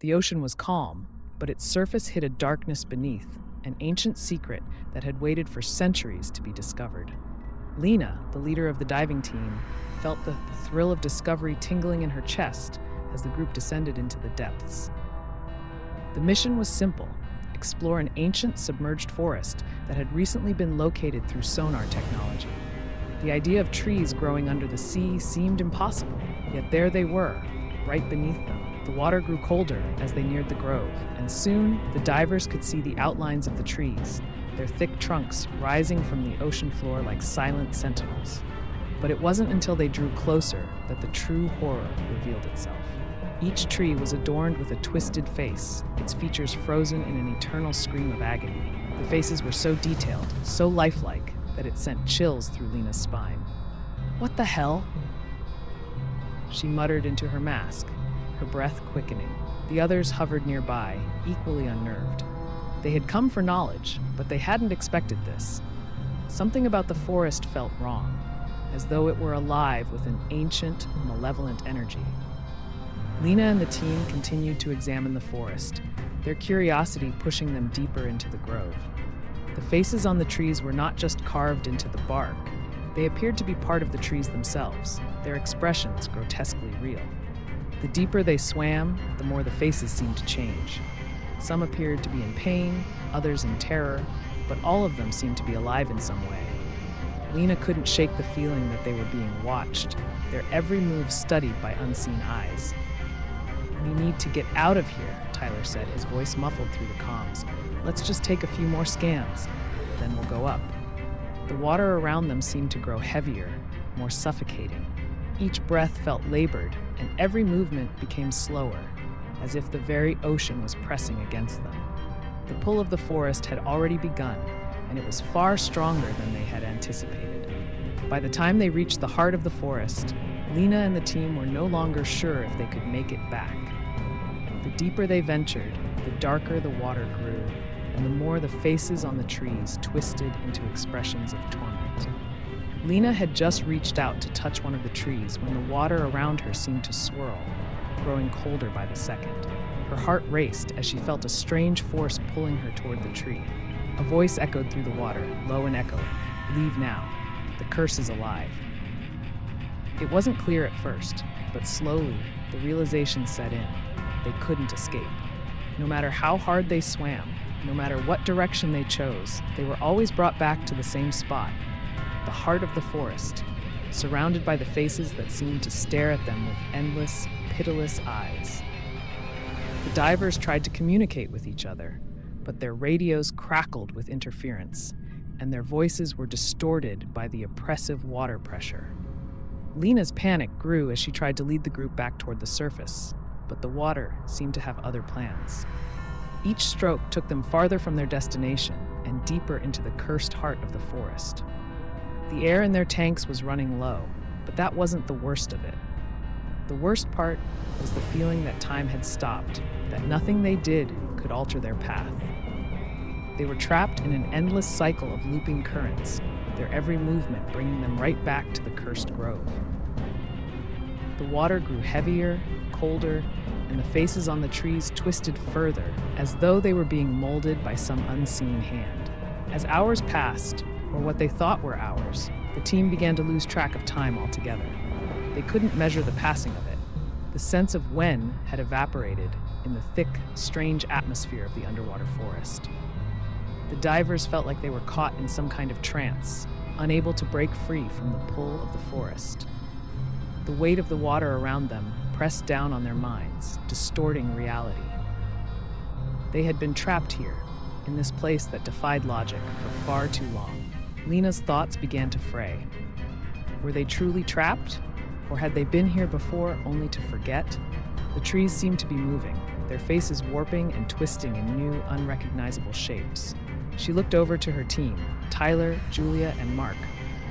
The ocean was calm, but its surface hid a darkness beneath, an ancient secret that had waited for centuries to be discovered. Lena, the leader of the diving team, felt the thrill of discovery tingling in her chest as the group descended into the depths. The mission was simple: explore an ancient submerged forest that had recently been located through sonar technology. The idea of trees growing under the sea seemed impossible, yet there they were, right beneath them. The water grew colder as they neared the grove, and soon the divers could see the outlines of the trees, their thick trunks rising from the ocean floor like silent sentinels. But it wasn't until they drew closer that the true horror revealed itself. Each tree was adorned with a twisted face, its features frozen in an eternal scream of agony. The faces were so detailed, so lifelike, that it sent chills through Lena's spine. "What the hell?" she muttered into her mask, her breath quickening. The others hovered nearby, equally unnerved. They had come for knowledge, but they hadn't expected this. Something about the forest felt wrong, as though it were alive with an ancient, malevolent energy. Lena and the team continued to examine the forest, their curiosity pushing them deeper into the grove. The faces on the trees were not just carved into the bark, they appeared to be part of the trees themselves, their expressions grotesquely real. The deeper they swam, the more the faces seemed to change. Some appeared to be in pain, others in terror, but all of them seemed to be alive in some way. Lena couldn't shake the feeling that they were being watched, their every move studied by unseen eyes. "We need to get out of here," Tyler said, his voice muffled through the comms. "Let's just take a few more scans, then we'll go up." The water around them seemed to grow heavier, more suffocating. Each breath felt labored, and every movement became slower, as if the very ocean was pressing against them. The pull of the forest had already begun, and it was far stronger than they had anticipated. By the time they reached the heart of the forest, Lena and the team were no longer sure if they could make it back. The deeper they ventured, the darker the water grew, and the more the faces on the trees twisted into expressions of torment. Lena had just reached out to touch one of the trees when the water around her seemed to swirl, growing colder by the second. Her heart raced as she felt a strange force pulling her toward the tree. A voice echoed through the water, low and echoing, "Leave now. The curse is alive." It wasn't clear at first, but slowly the realization set in. They couldn't escape. No matter how hard they swam, no matter what direction they chose, they were always brought back to the same spot, the heart of the forest, surrounded by the faces that seemed to stare at them with endless, pitiless eyes. The divers tried to communicate with each other, but their radios crackled with interference, and their voices were distorted by the oppressive water pressure. Lena's panic grew as she tried to lead the group back toward the surface, but the water seemed to have other plans. Each stroke took them farther from their destination and deeper into the cursed heart of the forest. The air in their tanks was running low, but that wasn't the worst of it. The worst part was the feeling that time had stopped, that nothing they did could alter their path. They were trapped in an endless cycle of looping currents, their every movement bringing them right back to the cursed grove. The water grew heavier, colder, and the faces on the trees twisted further, as though they were being molded by some unseen hand. As hours passed, or what they thought were hours, the team began to lose track of time altogether. They couldn't measure the passing of it. The sense of when had evaporated in the thick, strange atmosphere of the underwater forest. The divers felt like they were caught in some kind of trance, unable to break free from the pull of the forest. The weight of the water around them pressed down on their minds, distorting reality. They had been trapped here, in this place that defied logic for far too long. Lena's thoughts began to fray. Were they truly trapped? Or had they been here before only to forget? The trees seemed to be moving, their faces warping and twisting in new, unrecognizable shapes. She looked over to her team, Tyler, Julia, and Mark,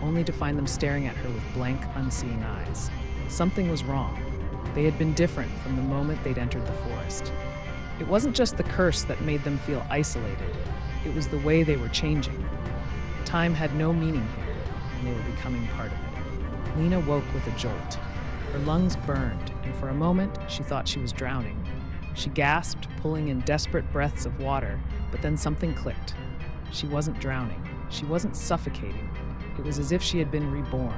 only to find them staring at her with blank, unseeing eyes. Something was wrong. They had been different from the moment they'd entered the forest. It wasn't just the curse that made them feel isolated. It was the way they were changing. Time had no meaning here, and they were becoming part of it. Lena woke with a jolt. Her lungs burned, and for a moment, she thought she was drowning. She gasped, pulling in desperate breaths of water, but then something clicked. She wasn't drowning. She wasn't suffocating. It was as if she had been reborn.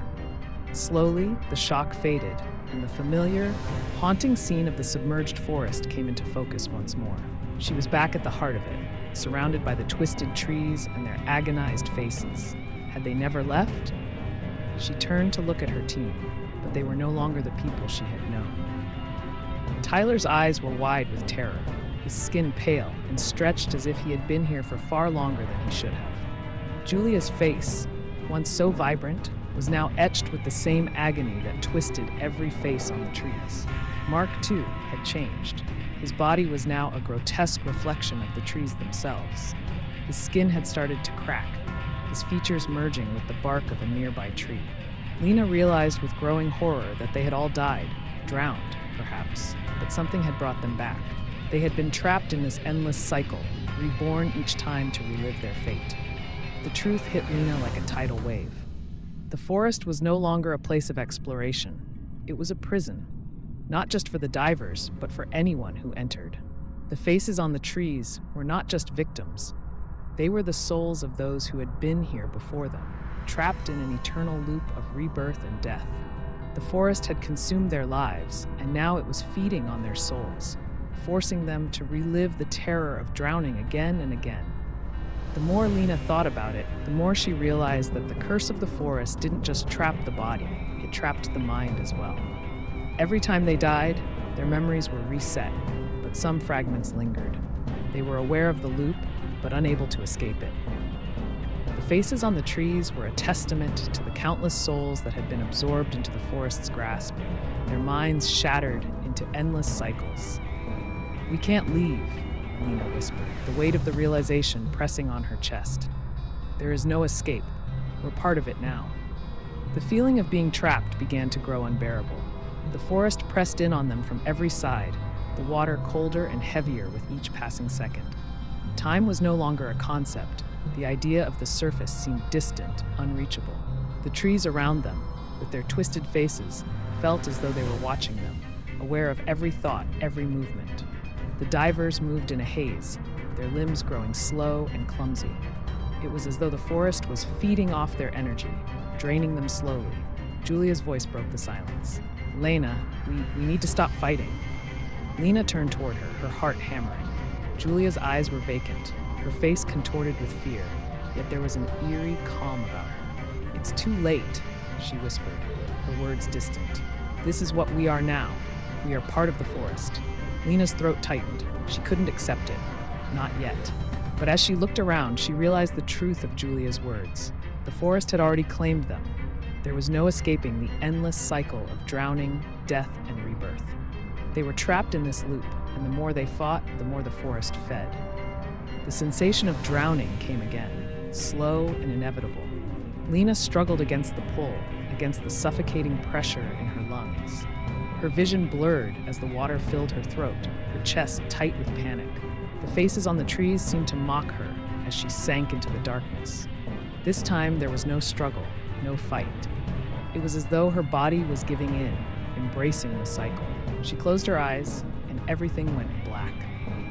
Slowly, the shock faded, and the familiar, haunting scene of the submerged forest came into focus once more. She was back at the heart of it, surrounded by the twisted trees and their agonized faces. Had they never left? She turned to look at her team, but they were no longer the people she had known. Tyler's eyes were wide with terror, his skin pale and stretched as if he had been here for far longer than he should have. Julia's face, once so vibrant, was now etched with the same agony that twisted every face on the trees. Mark, too, had changed. His body was now a grotesque reflection of the trees themselves. His skin had started to crack, his features merging with the bark of a nearby tree. Lena realized with growing horror that they had all died, drowned, perhaps, but something had brought them back. They had been trapped in this endless cycle, reborn each time to relive their fate. The truth hit Lena like a tidal wave. The forest was no longer a place of exploration. It was a prison, not just for the divers, but for anyone who entered. The faces on the trees were not just victims. They were the souls of those who had been here before them, trapped in an eternal loop of rebirth and death. The forest had consumed their lives, and now it was feeding on their souls, forcing them to relive the terror of drowning again and again. The more Lena thought about it, the more she realized that the curse of the forest didn't just trap the body, it trapped the mind as well. Every time they died, their memories were reset, but some fragments lingered. They were aware of the loop, but unable to escape it. The faces on the trees were a testament to the countless souls that had been absorbed into the forest's grasp, their minds shattered into endless cycles. "We can't leave," Lena whispered, the weight of the realization pressing on her chest. "There is no escape. We're part of it now." The feeling of being trapped began to grow unbearable. The forest pressed in on them from every side, the water colder and heavier with each passing second. Time was no longer a concept. The idea of the surface seemed distant, unreachable. The trees around them, with their twisted faces, felt as though they were watching them, aware of every thought, every movement. The divers moved in a haze, their limbs growing slow and clumsy. It was as though the forest was feeding off their energy, draining them slowly. Julia's voice broke the silence. "Lena, we need to stop fighting." Lena turned toward her, her heart hammering. Julia's eyes were vacant, her face contorted with fear, yet there was an eerie calm about her. "It's too late," she whispered, her words distant. "This is what we are now. We are part of the forest." Lena's throat tightened. She couldn't accept it. Not yet. But as she looked around, she realized the truth of Julia's words. The forest had already claimed them. There was no escaping the endless cycle of drowning, death, and rebirth. They were trapped in this loop, and the more they fought, the more the forest fed. The sensation of drowning came again, slow and inevitable. Lena struggled against the pull, against the suffocating pressure in her lungs. Her vision blurred as the water filled her throat, her chest tight with panic. The faces on the trees seemed to mock her as she sank into the darkness. This time there was no struggle, no fight. It was as though her body was giving in, embracing the cycle. She closed her eyes, and everything went black.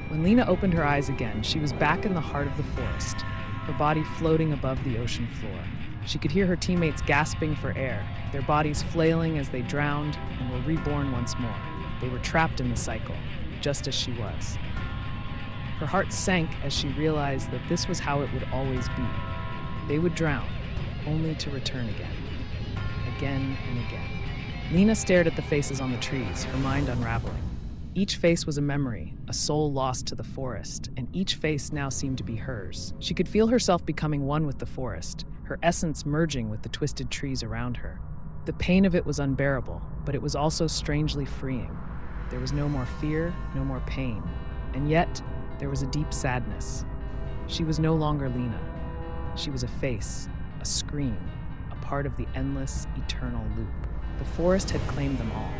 When Lena opened her eyes again, she was back in the heart of the forest, her body floating above the ocean floor. She could hear her teammates gasping for air, their bodies flailing as they drowned and were reborn once more. They were trapped in the cycle, just as she was. Her heart sank as she realized that this was how it would always be. They would drown, only to return again. Again and again. Lena stared at the faces on the trees, her mind unraveling. Each face was a memory, a soul lost to the forest, and each face now seemed to be hers. She could feel herself becoming one with the forest, her essence merging with the twisted trees around her. The pain of it was unbearable, but it was also strangely freeing. There was no more fear, no more pain, and yet there was a deep sadness. She was no longer Lena. She was a face, a scream, a part of the endless, eternal loop. The forest had claimed them all.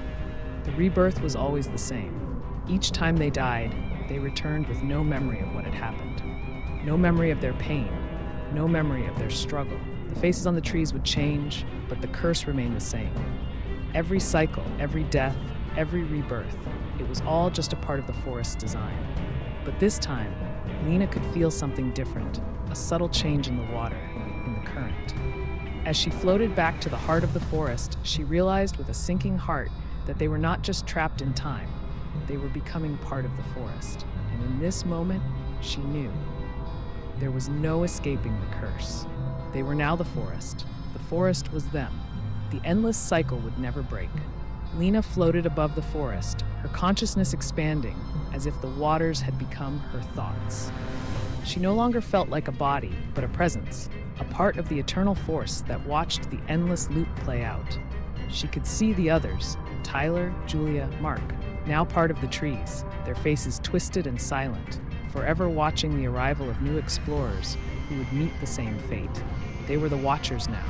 The rebirth was always the same. Each time they died, they returned with no memory of what had happened. No memory of their pain, no memory of their struggle. The faces on the trees would change, but the curse remained the same. Every cycle, every death, every rebirth, It was all just a part of the forest's design. But this time, Lena could feel something different, a subtle change in the water, in the current. As she floated back to the heart of the forest, she realized with a sinking heart that they were not just trapped in time, they were becoming part of the forest. And in this moment, she knew. There was no escaping the curse. They were now the forest. The forest was them. The endless cycle would never break. Lena floated above the forest, her consciousness expanding, as if the waters had become her thoughts. She no longer felt like a body, but a presence, a part of the eternal force that watched the endless loop play out. She could see the others, Tyler, Julia, Mark, now part of the trees, their faces twisted and silent, forever watching the arrival of new explorers who would meet the same fate. They were the watchers now,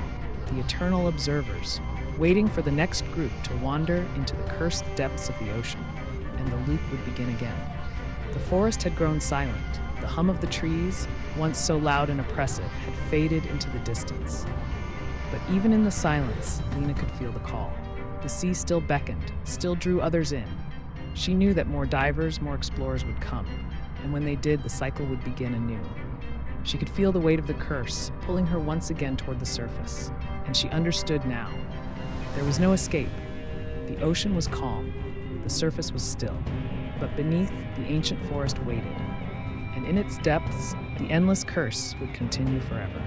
the eternal observers, waiting for the next group to wander into the cursed depths of the ocean, and the loop would begin again. The forest had grown silent. The hum of the trees, once so loud and oppressive, had faded into the distance. But even in the silence, Lena could feel the call. The sea still beckoned, still drew others in. She knew that more divers, more explorers would come, and when they did, the cycle would begin anew. She could feel the weight of the curse, pulling her once again toward the surface, and she understood now. There was no escape. The ocean was calm, the surface was still, but beneath, the ancient forest waited, and in its depths, the endless curse would continue forever.